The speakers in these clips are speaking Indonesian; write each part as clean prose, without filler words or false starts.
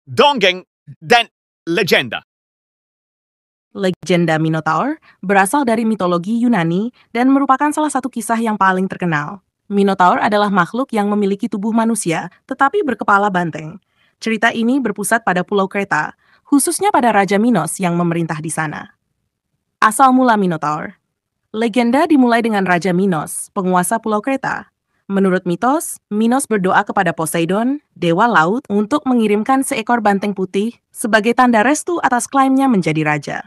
dongeng, dan legenda. Legenda Minotaur berasal dari mitologi Yunani dan merupakan salah satu kisah yang paling terkenal. Minotaur adalah makhluk yang memiliki tubuh manusia tetapi berkepala banteng. Cerita ini berpusat pada Pulau Kreta, khususnya pada Raja Minos yang memerintah di sana. Asal mula Minotaur. Legenda dimulai dengan Raja Minos, penguasa Pulau Kreta. Menurut mitos, Minos berdoa kepada Poseidon, dewa laut, untuk mengirimkan seekor banteng putih sebagai tanda restu atas klaimnya menjadi raja.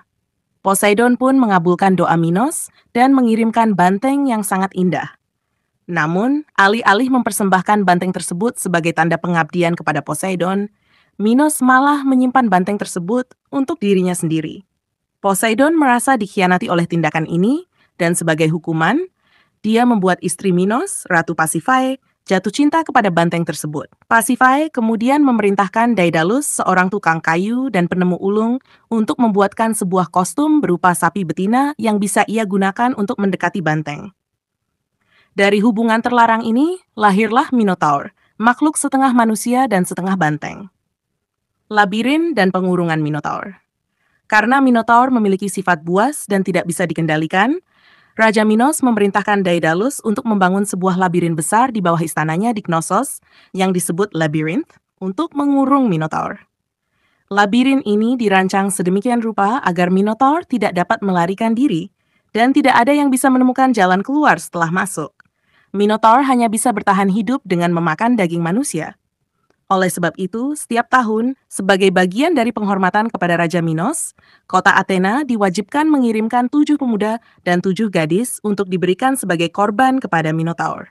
Poseidon pun mengabulkan doa Minos dan mengirimkan banteng yang sangat indah. Namun, alih-alih mempersembahkan banteng tersebut sebagai tanda pengabdian kepada Poseidon, Minos malah menyimpan banteng tersebut untuk dirinya sendiri. Poseidon merasa dikhianati oleh tindakan ini, dan sebagai hukuman, dia membuat istri Minos, Ratu Pasiphae, jatuh cinta kepada banteng tersebut. Pasiphae kemudian memerintahkan Daedalus, seorang tukang kayu dan penemu ulung, untuk membuatkan sebuah kostum berupa sapi betina yang bisa ia gunakan untuk mendekati banteng. Dari hubungan terlarang ini, lahirlah Minotaur, makhluk setengah manusia dan setengah banteng. Labirin dan pengurungan Minotaur. Karena Minotaur memiliki sifat buas dan tidak bisa dikendalikan, Raja Minos memerintahkan Daedalus untuk membangun sebuah labirin besar di bawah istananya di Knossos yang disebut Labyrinth untuk mengurung Minotaur. Labirin ini dirancang sedemikian rupa agar Minotaur tidak dapat melarikan diri dan tidak ada yang bisa menemukan jalan keluar setelah masuk. Minotaur hanya bisa bertahan hidup dengan memakan daging manusia. Oleh sebab itu, setiap tahun, sebagai bagian dari penghormatan kepada Raja Minos, kota Athena diwajibkan mengirimkan 7 pemuda dan 7 gadis untuk diberikan sebagai korban kepada Minotaur.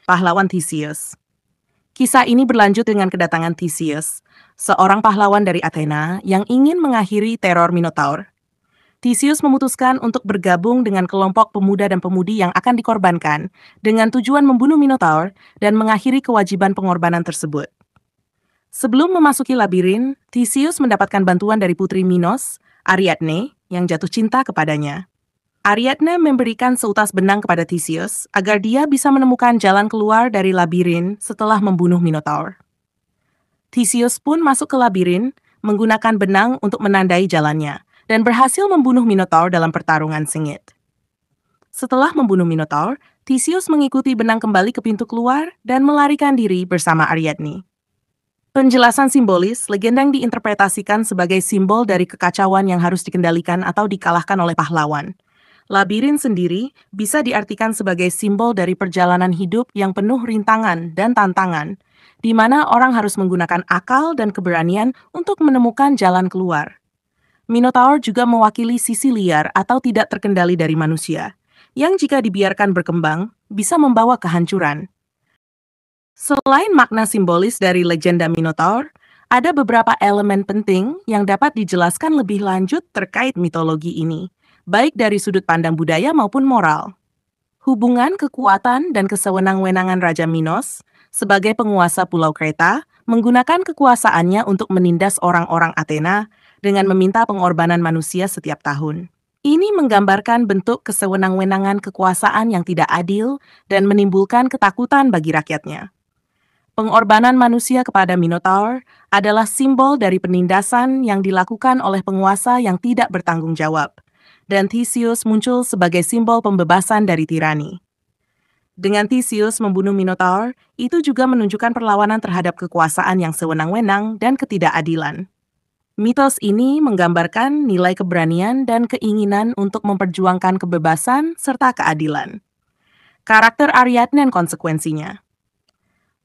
Pahlawan Theseus. Kisah ini berlanjut dengan kedatangan Theseus, seorang pahlawan dari Athena yang ingin mengakhiri teror Minotaur. Theseus memutuskan untuk bergabung dengan kelompok pemuda dan pemudi yang akan dikorbankan dengan tujuan membunuh Minotaur dan mengakhiri kewajiban pengorbanan tersebut. Sebelum memasuki labirin, Theseus mendapatkan bantuan dari putri Minos, Ariadne, yang jatuh cinta kepadanya. Ariadne memberikan seutas benang kepada Theseus agar dia bisa menemukan jalan keluar dari labirin setelah membunuh Minotaur. Theseus pun masuk ke labirin menggunakan benang untuk menandai jalannya dan berhasil membunuh Minotaur dalam pertarungan sengit. Setelah membunuh Minotaur, Theseus mengikuti benang kembali ke pintu keluar dan melarikan diri bersama Ariadne. Penjelasan simbolis, legenda yang diinterpretasikan sebagai simbol dari kekacauan yang harus dikendalikan atau dikalahkan oleh pahlawan. Labirin sendiri bisa diartikan sebagai simbol dari perjalanan hidup yang penuh rintangan dan tantangan, di mana orang harus menggunakan akal dan keberanian untuk menemukan jalan keluar. Minotaur juga mewakili sisi liar atau tidak terkendali dari manusia, yang jika dibiarkan berkembang, bisa membawa kehancuran. Selain makna simbolis dari legenda Minotaur, ada beberapa elemen penting yang dapat dijelaskan lebih lanjut terkait mitologi ini, baik dari sudut pandang budaya maupun moral. Hubungan kekuatan dan kesewenang-wenangan Raja Minos sebagai penguasa Pulau Kreta menggunakan kekuasaannya untuk menindas orang-orang Athena dengan meminta pengorbanan manusia setiap tahun. Ini menggambarkan bentuk kesewenang-wenangan kekuasaan yang tidak adil dan menimbulkan ketakutan bagi rakyatnya. Pengorbanan manusia kepada Minotaur adalah simbol dari penindasan yang dilakukan oleh penguasa yang tidak bertanggung jawab, dan Theseus muncul sebagai simbol pembebasan dari tirani. Dengan Theseus membunuh Minotaur, itu juga menunjukkan perlawanan terhadap kekuasaan yang sewenang-wenang dan ketidakadilan. Mitos ini menggambarkan nilai keberanian dan keinginan untuk memperjuangkan kebebasan serta keadilan. Karakter Ariadne dan konsekuensinya.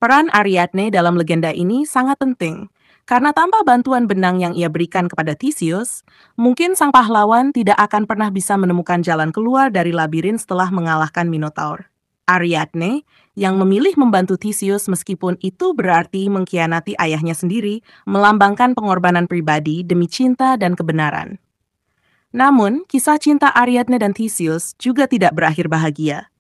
Peran Ariadne dalam legenda ini sangat penting, karena tanpa bantuan benang yang ia berikan kepada Theseus, mungkin sang pahlawan tidak akan pernah bisa menemukan jalan keluar dari labirin setelah mengalahkan Minotaur. Ariadne, yang memilih membantu Theseus meskipun itu berarti mengkhianati ayahnya sendiri, melambangkan pengorbanan pribadi demi cinta dan kebenaran. Namun, kisah cinta Ariadne dan Theseus juga tidak berakhir bahagia.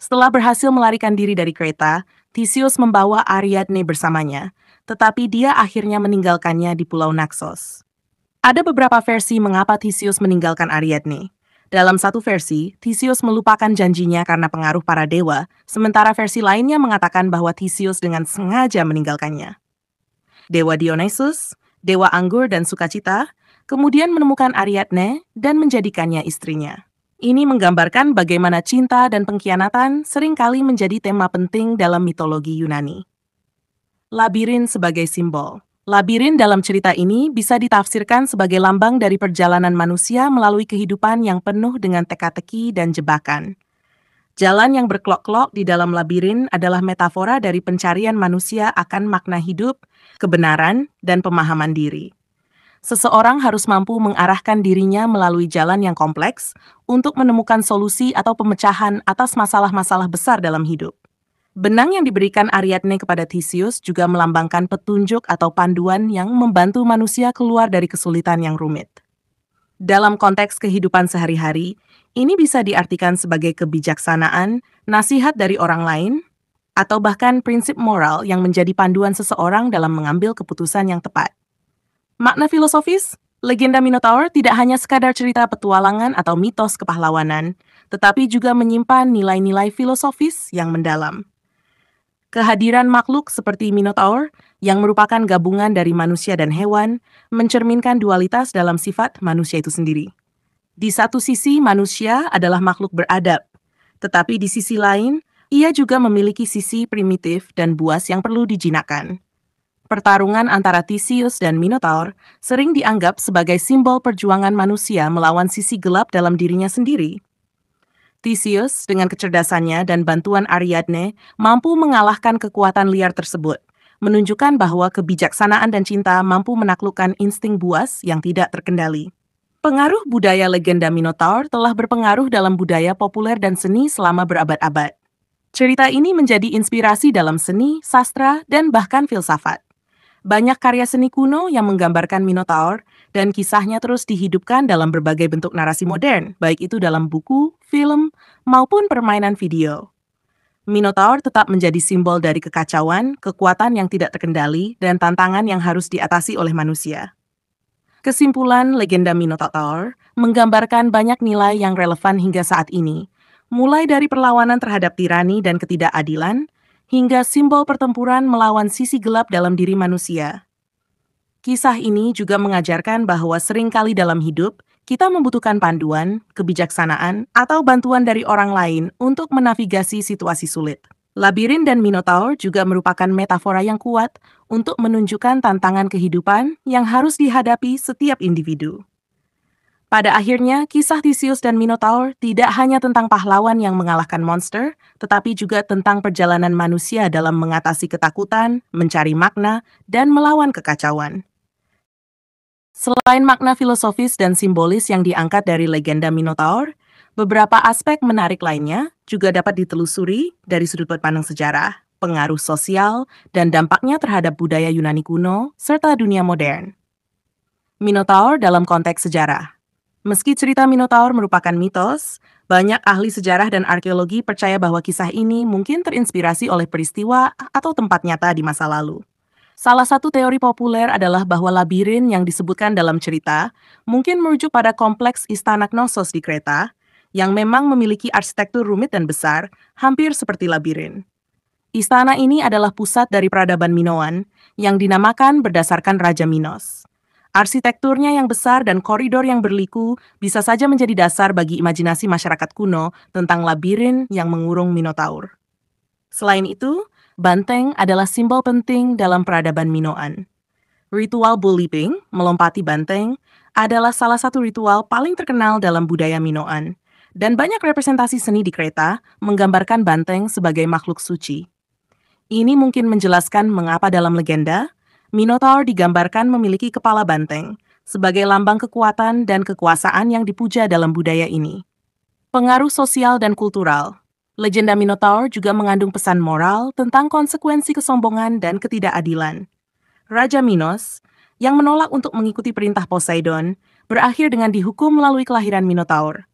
Setelah berhasil melarikan diri dari Kreta, Theseus membawa Ariadne bersamanya, tetapi dia akhirnya meninggalkannya di Pulau Naxos. Ada beberapa versi mengapa Theseus meninggalkan Ariadne. Dalam satu versi, Theseus melupakan janjinya karena pengaruh para dewa, sementara versi lainnya mengatakan bahwa Theseus dengan sengaja meninggalkannya. Dewa Dionysus, dewa anggur dan sukacita, kemudian menemukan Ariadne dan menjadikannya istrinya. Ini menggambarkan bagaimana cinta dan pengkhianatan seringkali menjadi tema penting dalam mitologi Yunani. Labirin sebagai simbol. Labirin dalam cerita ini bisa ditafsirkan sebagai lambang dari perjalanan manusia melalui kehidupan yang penuh dengan teka-teki dan jebakan. Jalan yang berkelok-kelok di dalam labirin adalah metafora dari pencarian manusia akan makna hidup, kebenaran, dan pemahaman diri. Seseorang harus mampu mengarahkan dirinya melalui jalan yang kompleks untuk menemukan solusi atau pemecahan atas masalah-masalah besar dalam hidup. Benang yang diberikan Ariadne kepada Theseus juga melambangkan petunjuk atau panduan yang membantu manusia keluar dari kesulitan yang rumit. Dalam konteks kehidupan sehari-hari, ini bisa diartikan sebagai kebijaksanaan, nasihat dari orang lain, atau bahkan prinsip moral yang menjadi panduan seseorang dalam mengambil keputusan yang tepat. Makna filosofis, legenda Minotaur tidak hanya sekadar cerita petualangan atau mitos kepahlawanan, tetapi juga menyimpan nilai-nilai filosofis yang mendalam. Kehadiran makhluk seperti Minotaur, yang merupakan gabungan dari manusia dan hewan, mencerminkan dualitas dalam sifat manusia itu sendiri. Di satu sisi, manusia adalah makhluk beradab, tetapi di sisi lain, ia juga memiliki sisi primitif dan buas yang perlu dijinakkan. Pertarungan antara Theseus dan Minotaur sering dianggap sebagai simbol perjuangan manusia melawan sisi gelap dalam dirinya sendiri. Theseus, dengan kecerdasannya dan bantuan Ariadne, mampu mengalahkan kekuatan liar tersebut, menunjukkan bahwa kebijaksanaan dan cinta mampu menaklukkan insting buas yang tidak terkendali. Pengaruh budaya legenda Minotaur telah berpengaruh dalam budaya populer dan seni selama berabad-abad. Cerita ini menjadi inspirasi dalam seni, sastra, dan bahkan filsafat. Banyak karya seni kuno yang menggambarkan Minotaur, dan kisahnya terus dihidupkan dalam berbagai bentuk narasi modern, baik itu dalam buku, film, maupun permainan video. Minotaur tetap menjadi simbol dari kekacauan, kekuatan yang tidak terkendali, dan tantangan yang harus diatasi oleh manusia. Kesimpulan, legenda Minotaur menggambarkan banyak nilai yang relevan hingga saat ini, mulai dari perlawanan terhadap tirani dan ketidakadilan, hingga simbol pertempuran melawan sisi gelap dalam diri manusia. Kisah ini juga mengajarkan bahwa seringkali dalam hidup, kita membutuhkan panduan, kebijaksanaan, atau bantuan dari orang lain untuk menavigasi situasi sulit. Labirin dan Minotaur juga merupakan metafora yang kuat untuk menunjukkan tantangan kehidupan yang harus dihadapi setiap individu. Pada akhirnya, kisah Theseus dan Minotaur tidak hanya tentang pahlawan yang mengalahkan monster, tetapi juga tentang perjalanan manusia dalam mengatasi ketakutan, mencari makna, dan melawan kekacauan. Selain makna filosofis dan simbolis yang diangkat dari legenda Minotaur, beberapa aspek menarik lainnya juga dapat ditelusuri dari sudut pandang sejarah, pengaruh sosial, dan dampaknya terhadap budaya Yunani kuno, serta dunia modern. Minotaur dalam konteks sejarah. Meski cerita Minotaur merupakan mitos, banyak ahli sejarah dan arkeologi percaya bahwa kisah ini mungkin terinspirasi oleh peristiwa atau tempat nyata di masa lalu. Salah satu teori populer adalah bahwa labirin yang disebutkan dalam cerita mungkin merujuk pada kompleks istana Knossos di Kreta, yang memang memiliki arsitektur rumit dan besar, hampir seperti labirin. Istana ini adalah pusat dari peradaban Minoan, yang dinamakan berdasarkan Raja Minos. Arsitekturnya yang besar dan koridor yang berliku bisa saja menjadi dasar bagi imajinasi masyarakat kuno tentang labirin yang mengurung Minotaur. Selain itu, banteng adalah simbol penting dalam peradaban Minoan. Ritual bull leaping, melompati banteng, adalah salah satu ritual paling terkenal dalam budaya Minoan, dan banyak representasi seni di Kreta menggambarkan banteng sebagai makhluk suci. Ini mungkin menjelaskan mengapa dalam legenda, Minotaur digambarkan memiliki kepala banteng, sebagai lambang kekuatan dan kekuasaan yang dipuja dalam budaya ini. Pengaruh sosial dan kultural. Legenda Minotaur juga mengandung pesan moral tentang konsekuensi kesombongan dan ketidakadilan. Raja Minos, yang menolak untuk mengikuti perintah Poseidon, berakhir dengan dihukum melalui kelahiran Minotaur.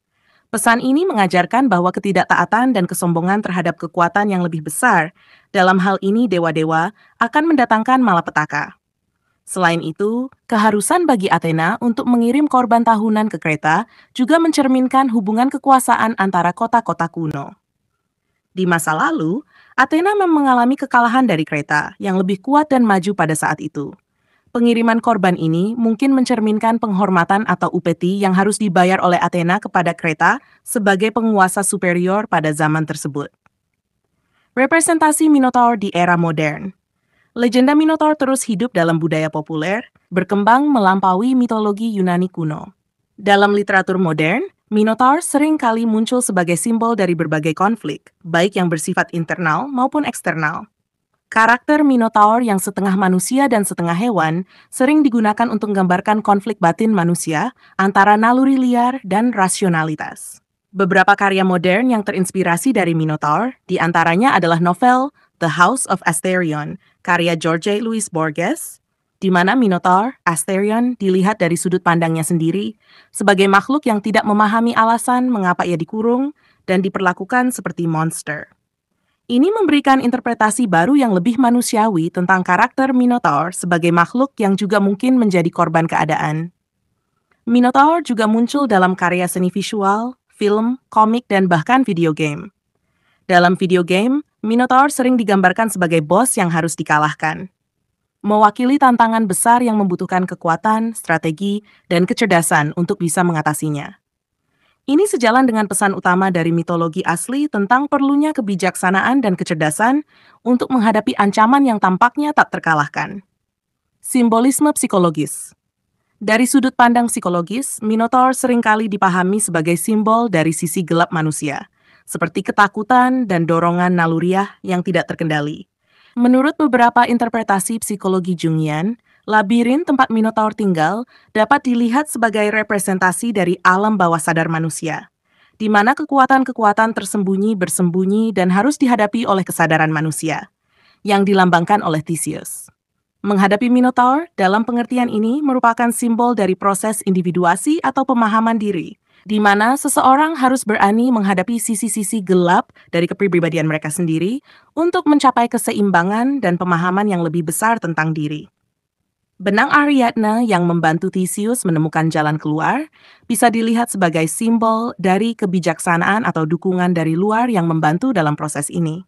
Pesan ini mengajarkan bahwa ketidaktaatan dan kesombongan terhadap kekuatan yang lebih besar, dalam hal ini dewa-dewa, akan mendatangkan malapetaka. Selain itu, keharusan bagi Athena untuk mengirim korban tahunan ke Kreta juga mencerminkan hubungan kekuasaan antara kota-kota kuno. Di masa lalu, Athena mengalami kekalahan dari Kreta yang lebih kuat dan maju pada saat itu. Pengiriman korban ini mungkin mencerminkan penghormatan atau upeti yang harus dibayar oleh Athena kepada Kreta sebagai penguasa superior pada zaman tersebut. Representasi Minotaur di era modern. Legenda Minotaur terus hidup dalam budaya populer, berkembang melampaui mitologi Yunani kuno. Dalam literatur modern, Minotaur sering kali muncul sebagai simbol dari berbagai konflik, baik yang bersifat internal maupun eksternal. Karakter Minotaur yang setengah manusia dan setengah hewan sering digunakan untuk menggambarkan konflik batin manusia antara naluri liar dan rasionalitas. Beberapa karya modern yang terinspirasi dari Minotaur, diantaranya adalah novel The House of Asterion, karya Jorge Luis Borges, di mana Minotaur, Asterion, dilihat dari sudut pandangnya sendiri sebagai makhluk yang tidak memahami alasan mengapa ia dikurung dan diperlakukan seperti monster. Ini memberikan interpretasi baru yang lebih manusiawi tentang karakter Minotaur sebagai makhluk yang juga mungkin menjadi korban keadaan. Minotaur juga muncul dalam karya seni visual, film, komik, dan bahkan video game. Dalam video game, Minotaur sering digambarkan sebagai bos yang harus dikalahkan. Mewakili tantangan besar yang membutuhkan kekuatan, strategi, dan kecerdasan untuk bisa mengatasinya. Ini sejalan dengan pesan utama dari mitologi asli tentang perlunya kebijaksanaan dan kecerdasan untuk menghadapi ancaman yang tampaknya tak terkalahkan. Simbolisme psikologis. Dari sudut pandang psikologis, Minotaur seringkali dipahami sebagai simbol dari sisi gelap manusia, seperti ketakutan dan dorongan naluriah yang tidak terkendali. Menurut beberapa interpretasi psikologi Jungian, labirin tempat Minotaur tinggal dapat dilihat sebagai representasi dari alam bawah sadar manusia, di mana kekuatan-kekuatan tersembunyi bersembunyi dan harus dihadapi oleh kesadaran manusia, yang dilambangkan oleh Theseus. Menghadapi Minotaur dalam pengertian ini merupakan simbol dari proses individuasi atau pemahaman diri, di mana seseorang harus berani menghadapi sisi-sisi gelap dari kepribadian mereka sendiri untuk mencapai keseimbangan dan pemahaman yang lebih besar tentang diri. Benang Ariadne yang membantu Theseus menemukan jalan keluar bisa dilihat sebagai simbol dari kebijaksanaan atau dukungan dari luar yang membantu dalam proses ini.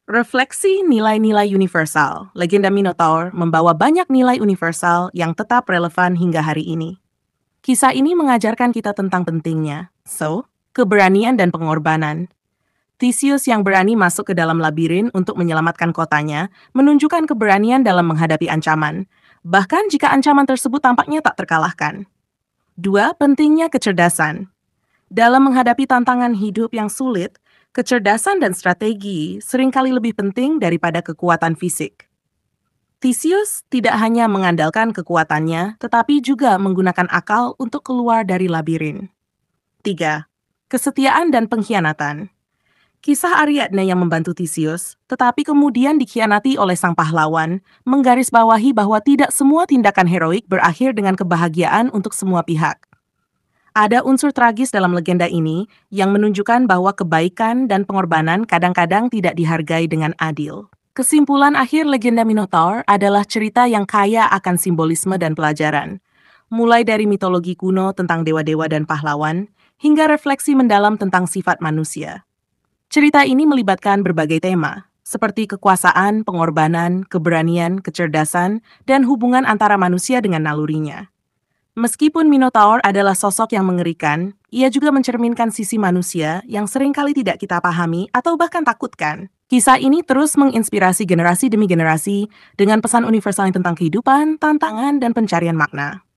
Refleksi nilai-nilai universal. Legenda Minotaur membawa banyak nilai universal yang tetap relevan hingga hari ini. Kisah ini mengajarkan kita tentang pentingnya, keberanian dan pengorbanan. Theseus yang berani masuk ke dalam labirin untuk menyelamatkan kotanya menunjukkan keberanian dalam menghadapi ancaman, bahkan jika ancaman tersebut tampaknya tak terkalahkan. 2. Pentingnya kecerdasan. Dalam menghadapi tantangan hidup yang sulit, kecerdasan dan strategi seringkali lebih penting daripada kekuatan fisik. Theseus tidak hanya mengandalkan kekuatannya, tetapi juga menggunakan akal untuk keluar dari labirin. 3. Kesetiaan dan pengkhianatan. Kisah Ariadne yang membantu Theseus, tetapi kemudian dikhianati oleh sang pahlawan, menggarisbawahi bahwa tidak semua tindakan heroik berakhir dengan kebahagiaan untuk semua pihak. Ada unsur tragis dalam legenda ini yang menunjukkan bahwa kebaikan dan pengorbanan kadang-kadang tidak dihargai dengan adil. Kesimpulan akhir legenda Minotaur adalah cerita yang kaya akan simbolisme dan pelajaran, mulai dari mitologi kuno tentang dewa-dewa dan pahlawan, hingga refleksi mendalam tentang sifat manusia. Cerita ini melibatkan berbagai tema, seperti kekuasaan, pengorbanan, keberanian, kecerdasan, dan hubungan antara manusia dengan nalurinya. Meskipun Minotaur adalah sosok yang mengerikan, ia juga mencerminkan sisi manusia yang seringkali tidak kita pahami atau bahkan takutkan. Kisah ini terus menginspirasi generasi demi generasi dengan pesan universal tentang kehidupan, tantangan, dan pencarian makna.